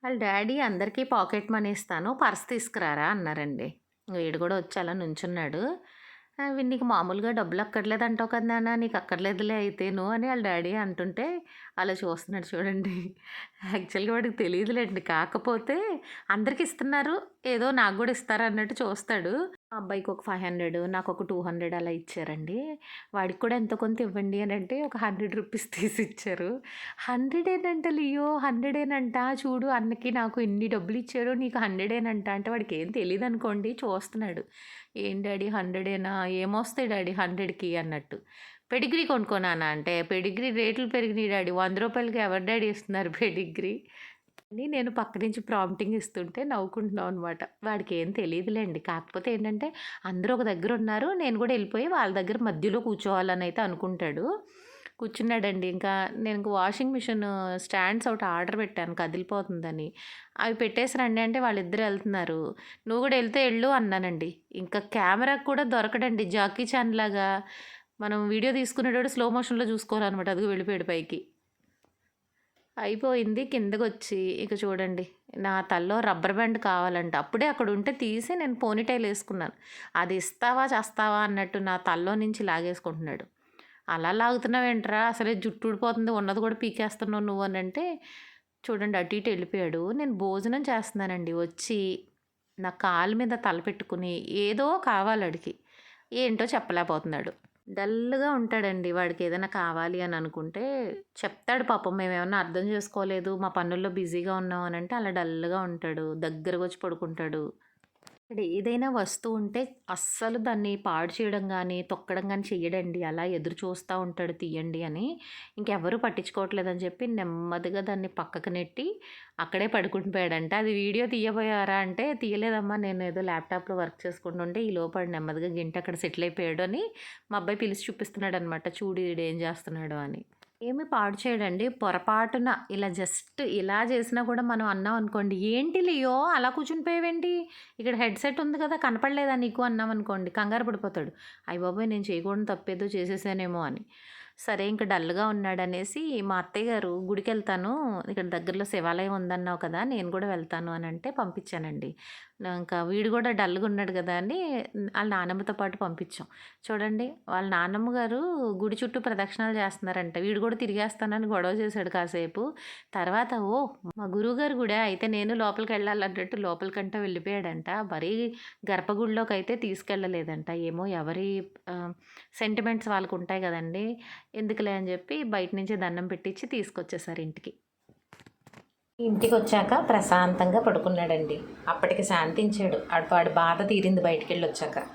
వాళ్ళ డ్యాడీ అందరికీ pocket money ఇస్తాను. పర్స్ తీసుకురారా అన్నారండి. వీడు గూడా వచ్చి అలా నుంచున్నాడు. నీకు మామూలుగా డబ్బులు అక్కర్లేదంటావు కదా నాన్న! నీకు అక్కర్లేదులే అయితేను అని ఆళ్ళ డ్యాడీ అంటుంటే అలా చూస్తున్నాడు చూడండి. యాక్చువల్‌గా వాడికి తెలీదులెండి. కాకపోతే అందరికి ఇస్తున్నారు. ఏదో నాకు గూడా ఇస్తారన్నట్టు చూస్తాడు. మా అబ్బాయికి ఒక 500 నాకొక 200 అలా ఇచ్చారండి. వాడికి కూడా ఎంతో కొంత ఇవ్వండి అనంటే ఒక రూ. 100 తీసిచ్చారు. 100 లియో 100 చూడు అన్నకి నాకు ఇన్ని డబ్బులిచ్చారు. నీకు 100 అంటే వాడికేం తెలీదనుకోండి చూస్తున్నాడు. ఏం డ్యాడీ 100 ఏమొస్తాయి డ్యాడీ 100కి అన్నట్టు. పెడిగ్రీ కొనుక్కో నాన్న అంటే, పెడిగ్రీ రేట్లు పెరిగినియి డ్యాడీ. రూ. 100కి ఎవరు డ్యాడీ ఇస్తున్నారు పెడిగ్రీ అని నేను పక్క నుంచి ప్రాంప్టింగ్ ఇస్తుంటే నవ్వుకుంటున్నాం అనమాట. వాడికేం తెలీదులెండి. కాకపోతే ఏంటంటే అందరూ ఒక దగ్గరున్నారు. నేను కూడా ఎళ్ళిపోయి వాళ్ళ దగ్గర మధ్యలో కూర్చోవాలనైతే అనుకుంటాడు. కూర్చున్నాడండి. ఇంకా నేను వాషింగ్ మిషన్ స్టాండ్స్ ఒకటి ఆర్డర్ పెట్టాను కదిలిపోతుందని. అవి పెట్టేసి రండి అంటే వాళ్ళిద్దరూ ఎళ్తున్నారు. నువ్వు కూడా ఎళ్తే ఎళ్ళు అన్నానండి. ఇంకా కెమెరాకి కూడా దొరకడండి. జాకీ చాన్ లాగా మనం వీడియో తీసుకునేటప్పుడు స్లో మోషన్‌లో చూసుకోవాలనమాట. అదిగో వెళ్ళిపోయాడు పైకి. అయిపోయింది. కిందకొచ్చి ఇక చూడండి నా తలలో రబ్బర్ బ్యాండ్ కావాలంట. అప్పుడే అక్కడుంటే తీసి నేను పోనీటైల్ ఏసుకున్నాను. అది ఇస్తావా చస్తావా అన్నట్టు నా తలలో నుంచి లాగేసుకుంటున్నాడు. అలా లాగుతున్నావేంట్రా అసలే జుట్టు ఊడిపోతుంది ఉన్నది కూడా పీకేస్తున్నావు నువ్వు అనంటే చూడండి అటు ఇటు వెళ్ళిపోయాడు. నేను భోజనం చేస్తున్నానండి వచ్చి నా కాలు మీద తల పెట్టుకుని ఏదో కావాలి ఆడికి. ఏంటో చెప్పలేకపోతున్నాడు. డల్‌గా ఉంటాడండి. వాడికేదైనా కావాలి అని అనుకుంటే చెప్తాడు పాపం. మేమేమన్నా అర్థం చేసుకోలేదు. మా పనుల్లో బిజీగా ఉన్నాం అనంటే అలా డల్‌గా ఉంటాడు. దగ్గరకొచ్చి పడుకుంటాడు. ఇక్కడ ఏదైనా వస్తువు ఉంటే అస్సలు దాన్ని పాడు చేయడం గానీ, తొక్కడం గానీ చెయ్యడండి. అలా ఎదురు చూస్తా ఉంటాడు తీయండి అని. ఇంకెవ్వరు పట్టించుకోవట్లేదని చెప్పి నెమ్మదిగా దాన్ని పక్కకు నెట్టి అక్కడే పడుకుండిపోయాడంట. అది వీడియో తీయబోయారా అంటే, తీయలేదమ్మా నేనేదో ల్యాప్‌టాప్‌లో వర్క్ చేసుకుంటుంటే ఈలోపు ఆడు నెమ్మదిగా అక్కడ సెటిల్ అయిపోయాడు అని మా అబ్బాయి పిలిచి చూపిస్తున్నాడనమాట. చూడు ఈడేం చేస్తున్నాడో అని. ఏమి పాడు చేయడండి. పొరపాటున ఇలా జస్ట్ ఇలా చేసినా కూడా మనం అన్నాం అనుకోండి, "ఏంటి లియో అలా కూర్చుని పోయావేంటి? ఇక్కడ హెడ్‌సెట్ ఉంది కదా! కనపడలేదా నీకు?" అన్నామనుకోండి కంగారు పడిపోతాడు. అయ్య బాబోయ్! నేను చేయకూడని తప్పేదో చేసేసానేమో అని. సరే ఇంక డల్‌గా ఉన్నాడనేసి మా అత్తయ్య గారు "గుడికెళ్తాను. ఇక్కడ దగ్గరలో శివాలయం ఉందన్నావు కదా! నేను కూడా వెళ్తాను" అనంటే పంపించానండి. ఇంకా వీడు కూడా డల్‌గా ఉన్నాడు కదా! అని ఆళ్ళ నానమ్మతో పాటు పంపించాం. చూడండి వాళ్ళ నానమ్మ గారు గుడి చుట్టూ ప్రదక్షిణాలు చేస్తున్నారంట. వీడు కూడా తిరిగేస్తానని గొడవ చేశాడు కాసేపు. తర్వాత ఓహ్! మా గురువుగారి గుడా అయితే నేను లోపలికెళ్ళాలన్నట్టు లోపలికంట వెళ్ళిపోయాడంట. మరీ గర్భగుడిలోకైతే తీసుకెళ్ళలేదంట. ఏమో ఎవరి సెంటిమెంట్స్ వాళ్ళకుంటాయి గదండీ! ఎందుకులే అని జెప్పి బయట నుంచి దండం పెట్టిచ్చి తీసుకొచ్చేసారు ఇంటికి. ఇంటికొచ్చాక ప్రశాంతంగా పడుకున్నాడండి. అప్పటికి శాంతించాడు. వాడి బాధ తీరింది బయటికెళ్ళొచ్చాక.